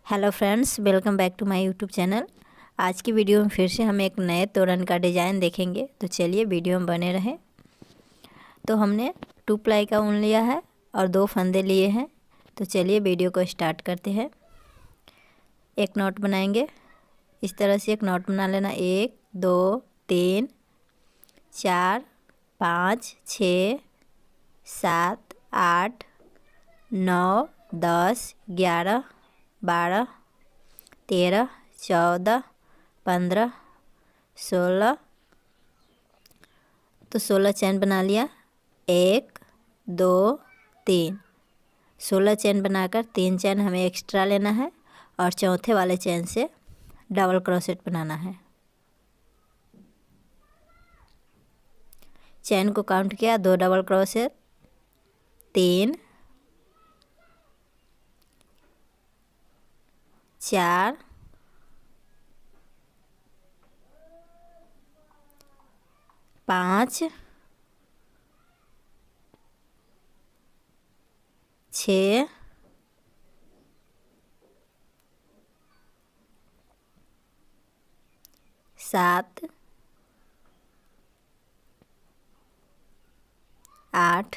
Hello friends, welcome back to my YouTube channel. आज की video में फिर से हम एक नए तोरण का डिज़ाइन देखेंगे, तो चलिए वीडियो में बने रहें। तो हमने 2 प्लाई का ऊन लिया है और 2 फंदे लिए हैं। तो चलिए वीडियो को स्टार्ट करते हैं। एक नॉट बनाएंगे। इस तरह से एक नॉट बना लेना। 1 2 3 4 5 6 7 8 9 10 11 12 13 14 15 16। तो 16 चैन बना लिया। 1 2 3 16 चैन बनाकर 3 चैन हमें एक्स्ट्रा लेना है और चौथे वाले चैन से डबल क्रोशेट बनाना है। चैन को काउंट किया, 2 डबल क्रोशेट, 3 4 5 6 7 8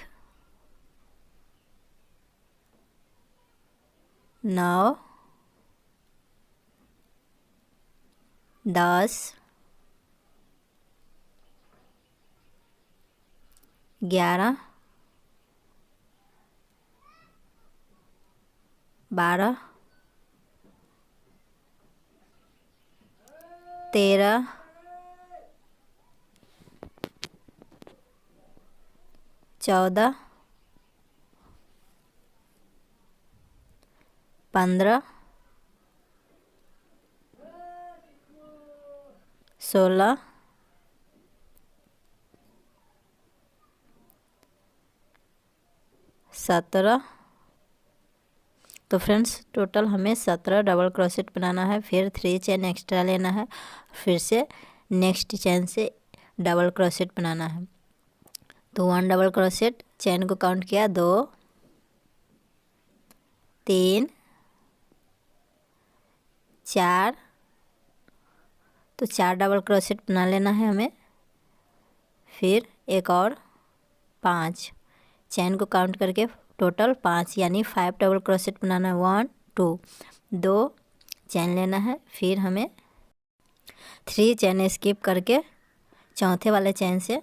9 10 11 12 13 14 15 16 17। तो फ्रेंड्स टोटल हमें 17 डबल क्रोशेट बनाना है। फिर 3 चेन एक्स्ट्रा लेना है, फिर से नेक्स्ट चेन से डबल क्रोशेट बनाना है। तो 1 डबल क्रोशेट, चेन को काउंट किया, 2 3 4। तो 4 डबल क्रोशेट बना लेना है हमें। फिर एक और 5, चैन को काउंट करके टोटल 5 यानी 5 डबल क्रोशेट बनाना है। 1 2 2 चैन लेना है। फिर हमें 3 चैन स्किप करके चौथे वाले चैन से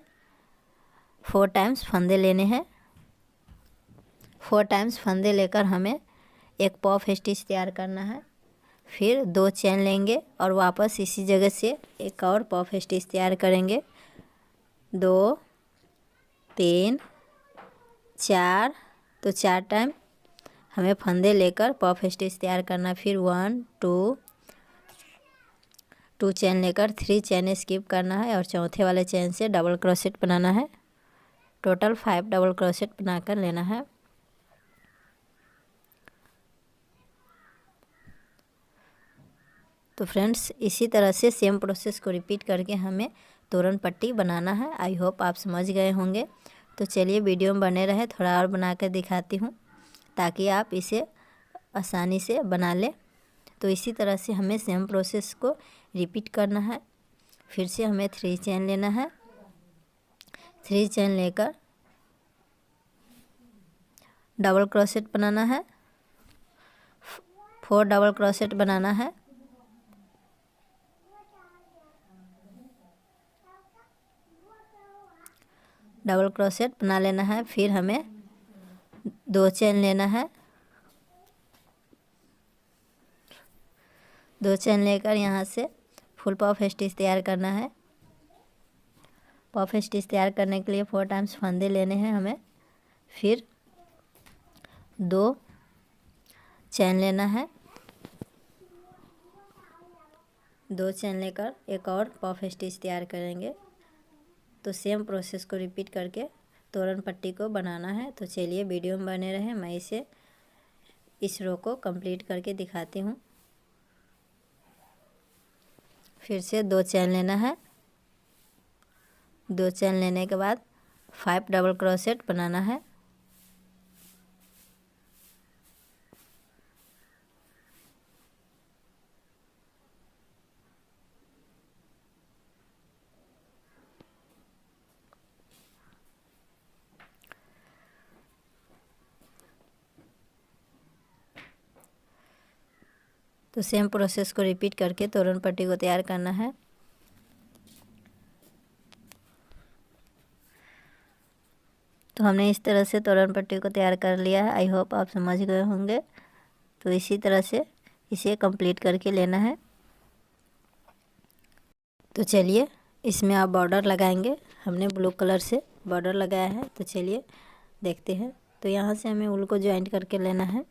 4 टाइम्स फंदे लेने हैं। 4 टाइम्स फंदे लेकर हमें एक पॉफ स्टिच तैयार करना है। फिर 2 चैन लेंगे और वापस इसी जगह से एक और पॉफ स्टिच तैयार करेंगे। 2 3 4। तो 4 टाइम हमें फंदे लेकर पॉफ स्टिच तैयार करना। फिर 1 2 चैन लेकर 3 चैन स्किप करना है और चौथे वाले चैन से डबल क्रोशेट बनाना है। टोटल 5 डबल क्रोशेट बनाकर लेना है। तो फ्रेंड्स इसी तरह से सेम प्रोसेस को रिपीट करके हमें तोरण पट्टी बनाना है। आई होप आप समझ गए होंगे। तो चलिए वीडियो में बने रहे, थोड़ा और बना कर दिखाती हूँ ताकि आप इसे आसानी से बना लें। तो इसी तरह से हमें सेम प्रोसेस को रिपीट करना है। फिर से हमें 3 चैन लेना है। 3 चैन लेकर डबल क्रोशेट बनाना है। 4 डबल क्रोशेट बनाना है। डबल क्रोशेट बना लेना है। फिर हमें 2 चैन लेना है। 2 चैन लेकर यहाँ से फुल पॉफ स्टिच तैयार करना है। पॉफ स्टिच तैयार करने के लिए 4 टाइम्स फंदे लेने हैं हमें। फिर 2 चैन लेना है। 2 चैन लेकर एक और पॉफ स्टिच तैयार करेंगे। तो सेम प्रोसेस को रिपीट करके तोरण पट्टी को बनाना है। तो चलिए वीडियो में बने रहें, मैं इस रो को कंप्लीट करके दिखाती हूँ। फिर से 2 चैन लेना है। 2 चैन लेने के बाद 5 डबल क्रोशेट बनाना है। तो सेम प्रोसेस को रिपीट करके तोरण पट्टी को तैयार करना है। तो हमने इस तरह से तोरण पट्टी को तैयार कर लिया है। आई होप आप समझ गए होंगे। तो इसी तरह से इसे कंप्लीट करके लेना है। तो चलिए इसमें आप बॉर्डर लगाएंगे। हमने ब्लू कलर से बॉर्डर लगाया है। तो चलिए देखते हैं। तो यहाँ से हमें ऊल को ज्वाइंट करके लेना है।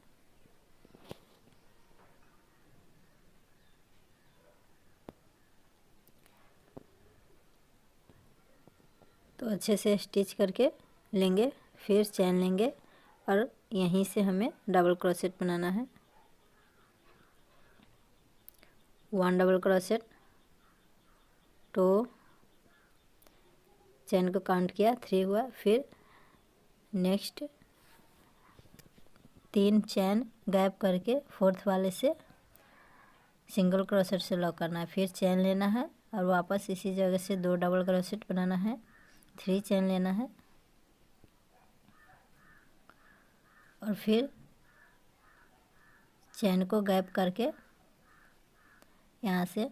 तो अच्छे से स्टिच करके लेंगे, फिर चैन लेंगे और यहीं से हमें डबल क्रोशेट बनाना है। 1 डबल क्रोशेट, 2, चैन को काउंट किया, 3 हुआ, फिर नेक्स्ट 3 चैन गैप करके 4th वाले से सिंगल क्रोशेट से लॉक करना है। फिर चैन लेना है और वापस इसी जगह से 2 डबल क्रोशेट बनाना है, 3 चैन लेना है और फिर चैन को गैप करके यहाँ से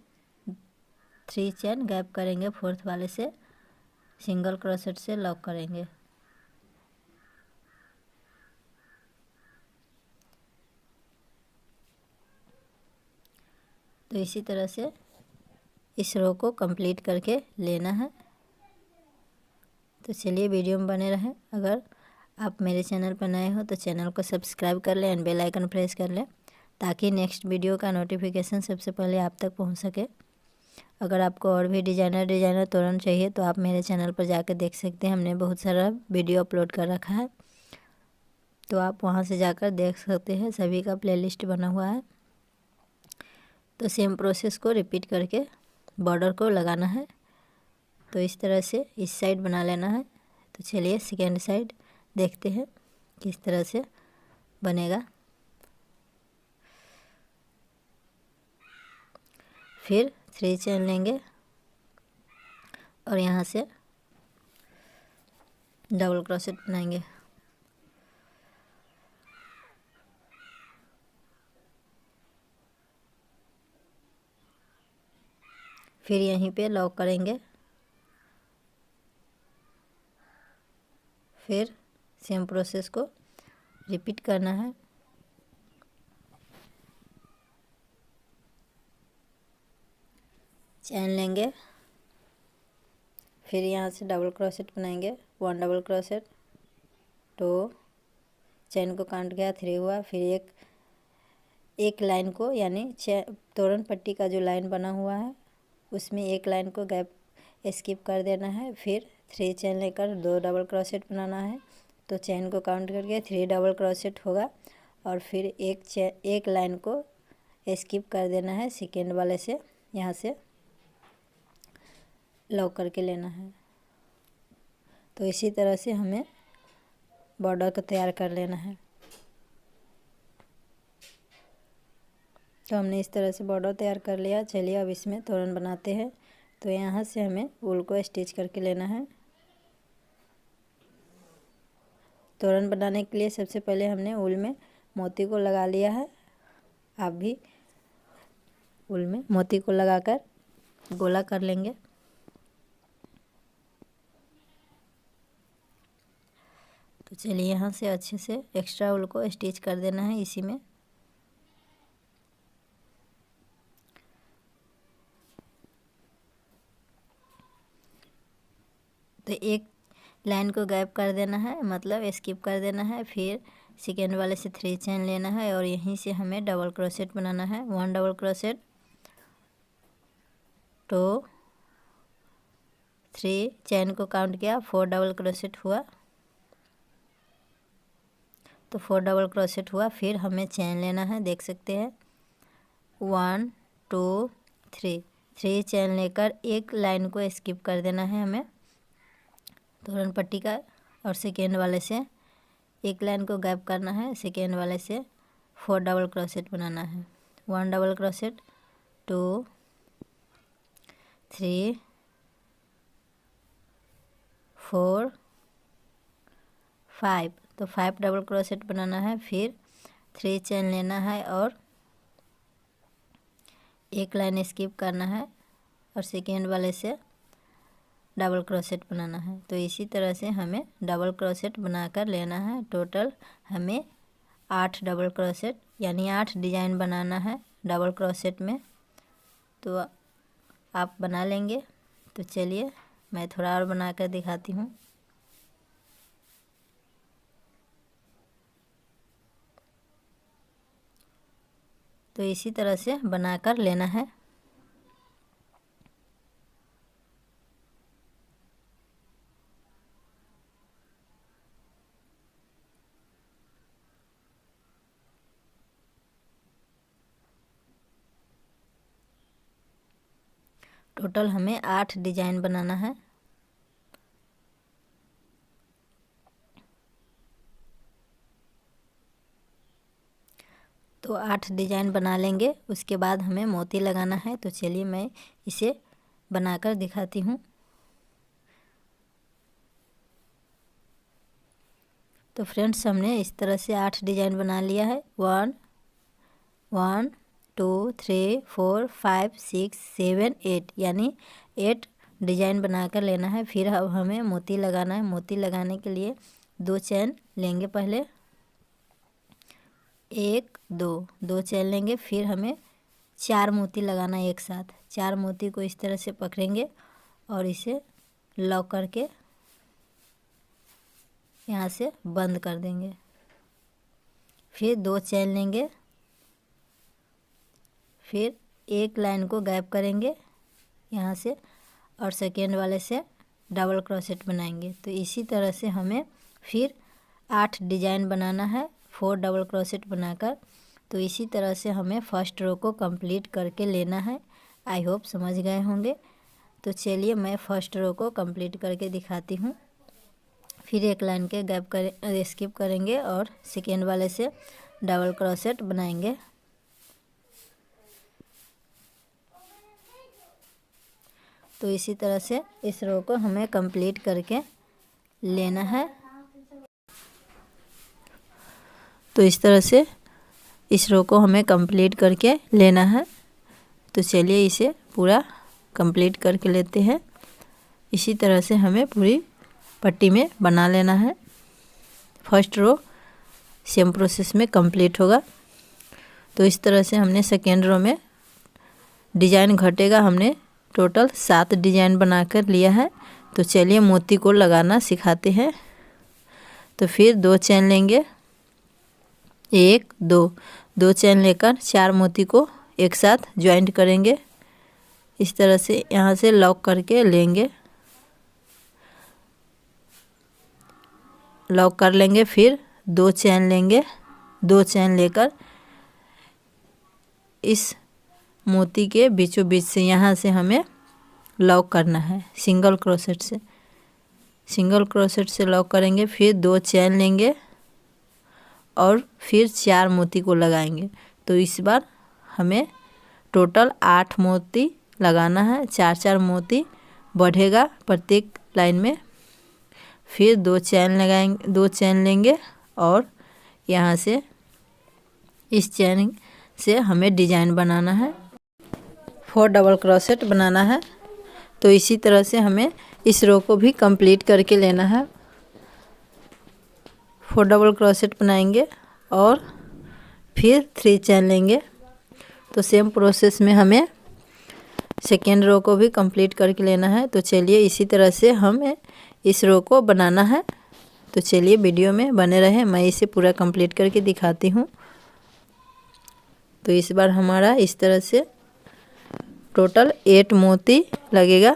3 चैन गैप करेंगे, 4th वाले से सिंगल क्रोशेट से लॉक करेंगे। तो इसी तरह से इस रो को कंप्लीट करके लेना है। तो चलिए वीडियो में बने रहें। अगर आप मेरे चैनल पर नए हो तो चैनल को सब्सक्राइब कर लें एंड बेल आइकन प्रेस कर लें ताकि नेक्स्ट वीडियो का नोटिफिकेशन सबसे पहले आप तक पहुंच सके। अगर आपको और भी डिजाइनर तोरण चाहिए तो आप मेरे चैनल पर जाकर देख सकते हैं। हमने बहुत सारा वीडियो अपलोड कर रखा है, तो आप वहां से जाकर देख सकते हैं। सभी का प्लेलिस्ट बना हुआ है। तो सेम प्रोसेस को रिपीट करके बॉर्डर को लगाना है। तो इस तरह से इस साइड बना लेना है। तो चलिए सेकेंड साइड देखते हैं किस तरह से बनेगा। फिर 3 चैन लेंगे और यहाँ से डबल क्रोशेट बनाएंगे। फिर यहीं पे लॉक करेंगे। फिर सेम प्रोसेस को रिपीट करना है। चैन लेंगे, फिर यहाँ से डबल क्रोशेट बनाएंगे, 1 डबल क्रोशेट, 2, चैन को काउंट किया, 3 हुआ, फिर एक लाइन को यानी तोरण पट्टी का जो लाइन बना हुआ है उसमें एक लाइन को गैप स्किप कर देना है। फिर 3 चैन लेकर 2 डबल क्रोशेट बनाना है। तो चैन को काउंट करके 3 डबल क्रोशेट होगा और फिर एक लाइन को स्किप कर देना है सेकेंड वाले से, यहाँ से लॉक करके लेना है। तो इसी तरह से हमें बॉर्डर को तैयार कर लेना है। तो हमने इस तरह से बॉर्डर तैयार कर लिया। चलिए अब इसमें तोरण बनाते हैं। तो यहाँ से हमें ऊल को स्टिच करके लेना है। तोरण बनाने के लिए सबसे पहले हमने ऊल में मोती को लगा लिया है। आप भी ऊल में मोती को लगाकर गोला कर लेंगे। तो चलिए यहाँ से अच्छे से एक्स्ट्रा ऊल को स्टिच कर देना है इसी में। तो एक लाइन को गैप कर देना है, मतलब स्किप कर देना है। फिर सेकेंड वाले से 3 चैन लेना है और यहीं से हमें डबल क्रोशेट बनाना है। 1 डबल क्रोशेट, 2, 3 चैन को काउंट किया, 4 डबल क्रोशेट हुआ। तो 4 डबल क्रोशेट हुआ। फिर हमें चैन लेना है, देख सकते हैं 1, 2, 3 चैन लेकर एक लाइन को स्किप कर देना है हमें तोरण पट्टी का और सेकेंड वाले से एक लाइन को गैप करना है। सेकेंड वाले से 4 डबल क्रोशेट बनाना है। 1 डबल क्रोशेट, 2, 3, 4, 5। तो 5 डबल क्रोशेट बनाना है। फिर 3 चैन लेना है और एक लाइन स्किप करना है और सेकेंड वाले से डबल क्रोशेट बनाना है। तो इसी तरह से हमें डबल क्रोशेट बनाकर लेना है। टोटल हमें 8 डबल क्रोशेट यानी 8 डिजाइन बनाना है डबल क्रोशेट में। तो आप बना लेंगे। तो चलिए मैं थोड़ा और बनाकर दिखाती हूँ। तो इसी तरह से बनाकर लेना है। टोटल हमें 8 डिजाइन बनाना है। तो 8 डिजाइन बना लेंगे, उसके बाद हमें मोती लगाना है। तो चलिए मैं इसे बनाकर दिखाती हूँ। तो फ्रेंड्स हमने इस तरह से 8 डिजाइन बना लिया है। 1 1 2 3 4 5 6 7 8 यानी 8 डिजाइन बनाकर लेना है। फिर अब हमें मोती लगाना है। मोती लगाने के लिए 2 चैन लेंगे। पहले 1 2 चैन लेंगे। फिर हमें 4 मोती लगाना है एक साथ। 4 मोती को इस तरह से पकड़ेंगे और इसे लॉक करके यहाँ से बंद कर देंगे। फिर 2 चैन लेंगे। फिर एक लाइन को गैप करेंगे यहाँ से और सेकेंड वाले से डबल क्रोशेट बनाएंगे। तो इसी तरह से हमें फिर 8 डिजाइन बनाना है 4 डबल क्रोशेट बनाकर। तो इसी तरह से हमें फर्स्ट रो को कंप्लीट करके लेना है। आई होप समझ गए होंगे। तो चलिए मैं फर्स्ट रो को कंप्लीट करके दिखाती हूँ। फिर एक लाइन के गैप स्किप करेंगे और सेकेंड वाले से डबल क्रोशेट बनाएंगे। तो इसी तरह से इस रो को हमें कंप्लीट करके लेना है। तो इस तरह से इस रो को हमें कंप्लीट करके लेना है। तो चलिए इसे पूरा कंप्लीट करके लेते हैं। इसी तरह से हमें पूरी पट्टी में बना लेना है। फर्स्ट रो सेम प्रोसेस में कंप्लीट होगा। तो इस तरह से हमने सेकेंड रो में डिजाइन घटेगा। हमने टोटल 7 डिजाइन बनाकर लिया है। तो चलिए मोती को लगाना सिखाते हैं। तो फिर 2 चैन लेंगे। 1 2 चैन लेकर 4 मोती को एक साथ ज्वाइंट करेंगे। इस तरह से यहाँ से लॉक करके लेंगे। लॉक कर लेंगे। फिर 2 चैन लेंगे। 2 चैन लेकर इस मोती के बीचों बीच से यहाँ से हमें लॉक करना है सिंगल क्रोशेट से। सिंगल क्रोशेट से लॉक करेंगे। फिर 2 चैन लेंगे और फिर 4 मोती को लगाएंगे। तो इस बार हमें टोटल 8 मोती लगाना है। 4 मोती बढ़ेगा प्रत्येक लाइन में। फिर 2 चैन लगाएंगे। 2 चैन लेंगे और यहाँ से इस चैन से हमें डिजाइन बनाना है। 4 डबल क्रोशेट बनाना है। तो इसी तरह से हमें इस रो को भी कंप्लीट करके लेना है। 4 डबल क्रोशेट बनाएंगे और फिर 3 चैन लेंगे। तो सेम प्रोसेस में हमें सेकेंड रो को भी कंप्लीट करके लेना है। तो चलिए इसी तरह से हमें इस रो को बनाना है। तो चलिए वीडियो में बने रहें, मैं इसे पूरा कंप्लीट करके दिखाती हूँ। तो इस बार हमारा इस तरह से टोटल 8 मोती लगेगा।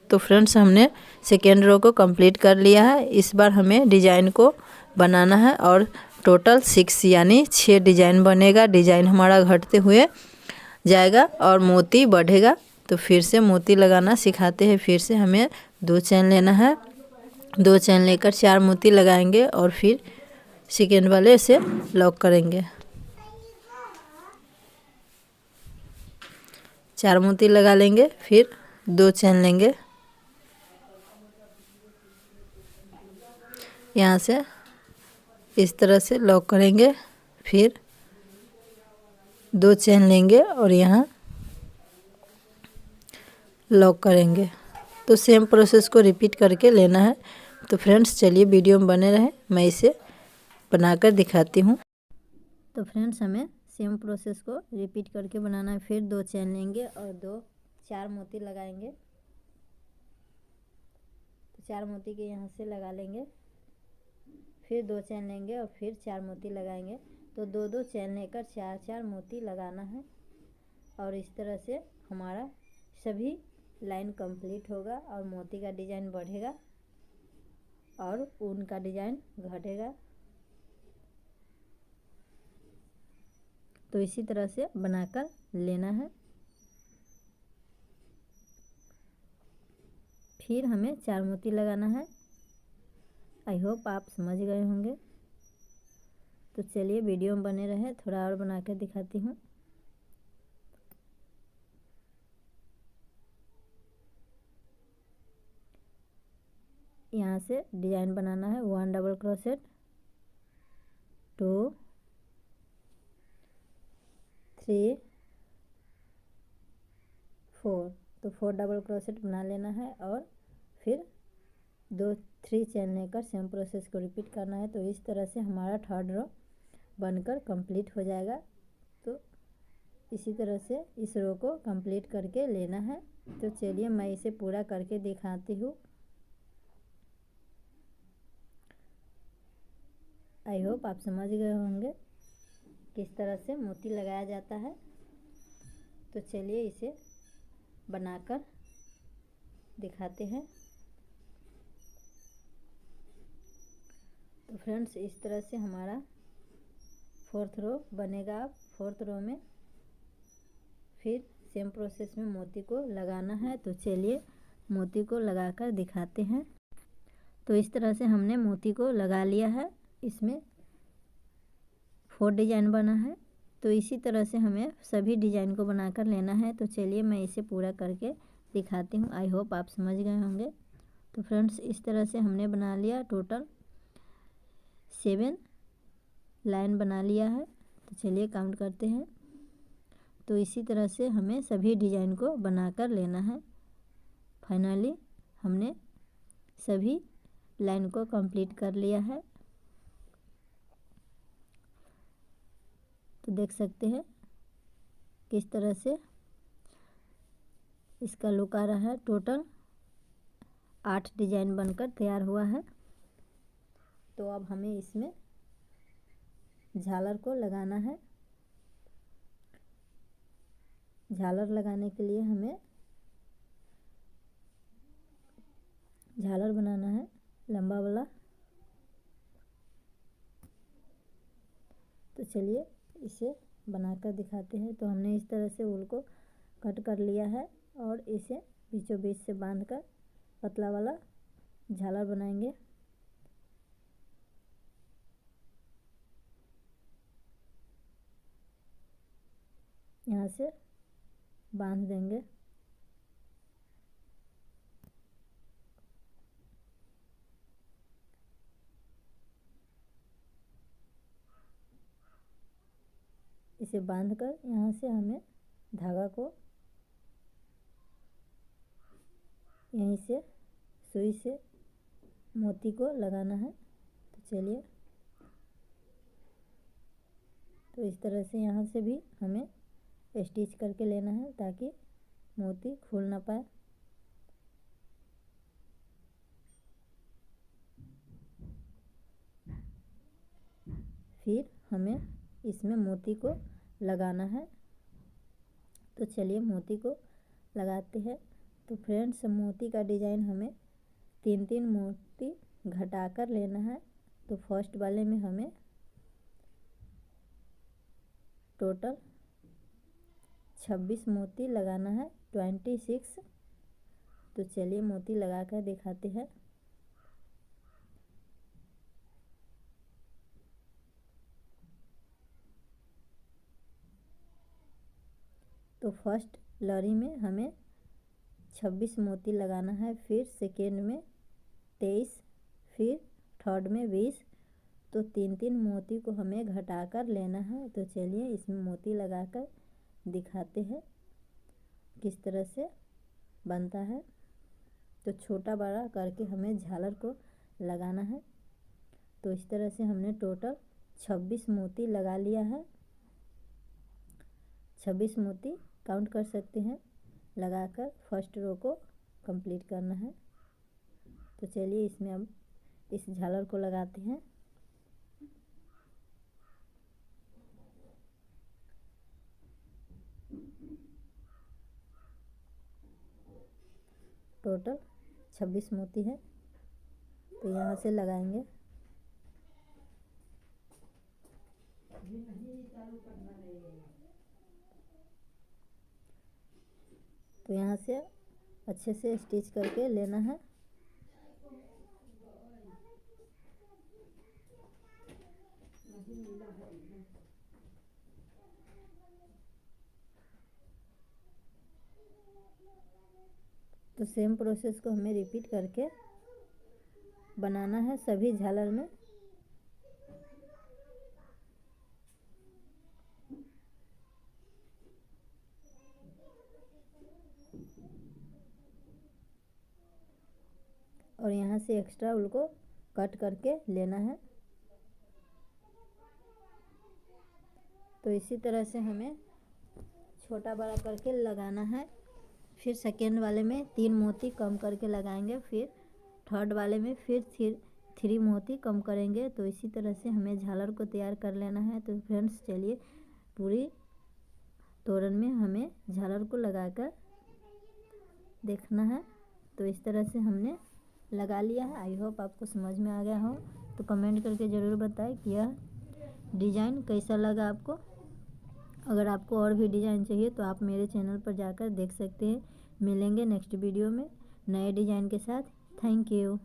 तो फ्रेंड्स हमने सेकेंड रो को कंप्लीट कर लिया है। इस बार हमें डिजाइन को बनाना है और टोटल 6 यानी 6 डिजाइन बनेगा। डिजाइन हमारा घटते हुए जाएगा और मोती बढ़ेगा। तो फिर से मोती लगाना सिखाते हैं। फिर से हमें 2 चैन लेना है। 2 चैन लेकर 4 मोती लगाएंगे और फिर सेकेंड वाले से लॉक करेंगे। 4 मोती लगा लेंगे। फिर 2 चैन लेंगे। यहाँ से इस तरह से लॉक करेंगे। फिर 2 चेन लेंगे और यहाँ लॉक करेंगे। तो सेम प्रोसेस को रिपीट करके लेना है। तो फ्रेंड्स चलिए वीडियो में बने रहें, मैं इसे बनाकर दिखाती हूँ। तो फ्रेंड्स हमें सेम प्रोसेस को रिपीट करके बनाना है। फिर 2 चेन लेंगे और 4 मोती लगाएंगे। तो 4 मोती के यहाँ से लगा लेंगे। फिर 2 चेन लेंगे और फिर 4 मोती लगाएंगे। तो 2 चेन लेकर 4 मोती लगाना है। और इस तरह से हमारा सभी लाइन कंप्लीट होगा और मोती का डिज़ाइन बढ़ेगा और ऊन का डिज़ाइन घटेगा। तो इसी तरह से बनाकर लेना है। फिर हमें 4 मोती लगाना है। आई होप आप समझ गए होंगे। तो चलिए वीडियो में बने रहें, थोड़ा और बना कर दिखाती हूँ। यहाँ से डिज़ाइन बनाना है। 1 डबल क्रोशेट, 2 3 4। तो 4 डबल क्रोशेट बना लेना है और फिर 3 चेन लेकर सेम प्रोसेस को रिपीट करना है। तो इस तरह से हमारा 3rd रो बनकर कंप्लीट हो जाएगा। तो इसी तरह से इस रो को कंप्लीट करके लेना है। तो चलिए मैं इसे पूरा करके दिखाती हूँ। आई होप आप समझ गए होंगे किस तरह से मोती लगाया जाता है। तो चलिए इसे बनाकर दिखाते हैं। तो फ्रेंड्स इस तरह से हमारा 4th रो बनेगा। 4th रो में फिर सेम प्रोसेस में मोती को लगाना है। तो चलिए मोती को लगाकर दिखाते हैं। तो इस तरह से हमने मोती को लगा लिया है। इसमें 4 डिज़ाइन बना है। तो इसी तरह से हमें सभी डिज़ाइन को बनाकर लेना है। तो चलिए मैं इसे पूरा करके दिखाती हूँ। आई होप आप समझ गए होंगे। तो फ्रेंड्स इस तरह से हमने बना लिया, टोटल 7 लाइन बना लिया है। तो चलिए काउंट करते हैं। तो इसी तरह से हमें सभी डिज़ाइन को बनाकर लेना है। फाइनली हमने सभी लाइन को कंप्लीट कर लिया है। तो देख सकते हैं किस तरह से इसका लुक आ रहा है। टोटल 8 डिज़ाइन बनकर तैयार हुआ है। तो अब हमें इसमें झालर को लगाना है। झालर लगाने के लिए हमें झालर बनाना है लंबा वाला। तो चलिए इसे बनाकर दिखाते हैं। तो हमने इस तरह से ऊल को कट कर लिया है और इसे बीचों बीच से बांधकर पतला वाला झालर बनाएंगे। यहाँ से बांध देंगे। इसे बांधकर यहाँ से हमें धागा को यहीं से सुई से मोती को लगाना है। तो चलिए तो इस तरह से यहाँ से भी हमें स्टिच करके लेना है ताकि मोती खुल ना पाए। फिर हमें इसमें मोती को लगाना है। तो चलिए मोती को लगाते हैं। तो फ्रेंड्स मोती का डिज़ाइन हमें 3 मोती घटाकर लेना है। तो फर्स्ट वाले में हमें टोटल 26 मोती लगाना है, 26। तो चलिए मोती लगा कर दिखाते हैं। तो फर्स्ट लड़ी में हमें 26 मोती लगाना है। फिर सेकेंड में 23, फिर थर्ड में 20, तो 3-3 मोती को हमें घटाकर लेना है। तो चलिए इसमें मोती लगाकर दिखाते हैं किस तरह से बनता है। तो छोटा बड़ा करके हमें झालर को लगाना है। तो इस तरह से हमने टोटल 26 मोती लगा लिया है। 26 मोती काउंट कर सकते हैं लगाकर फर्स्ट रो को कंप्लीट करना है। तो चलिए इसमें अब इस झालर को लगाते हैं। टोटल 26 मोती है। तो यहाँ से लगाएंगे। तो यहाँ से अच्छे से स्टिच करके लेना है। तो सेम प्रोसेस को हमें रिपीट करके बनाना है सभी झालर में। और यहाँ से एक्स्ट्रा उल को कट करके लेना है। तो इसी तरह से हमें छोटा बड़ा करके लगाना है। फिर सेकेंड वाले में 3 मोती कम करके लगाएंगे। फिर थर्ड वाले में फिर 3 मोती कम करेंगे। तो इसी तरह से हमें झालर को तैयार कर लेना है। तो फ्रेंड्स चलिए पूरी तोरण में हमें झालर को लगाकर देखना है। तो इस तरह से हमने लगा लिया है। आई होप आपको समझ में आ गया हो। तो कमेंट करके ज़रूर बताएं कि यह डिज़ाइन कैसा लगा आपको। अगर आपको और भी डिज़ाइन चाहिए तो आप मेरे चैनल पर जाकर देख सकते हैं। मिलेंगे नेक्स्ट वीडियो में नए डिज़ाइन के साथ। Thank you.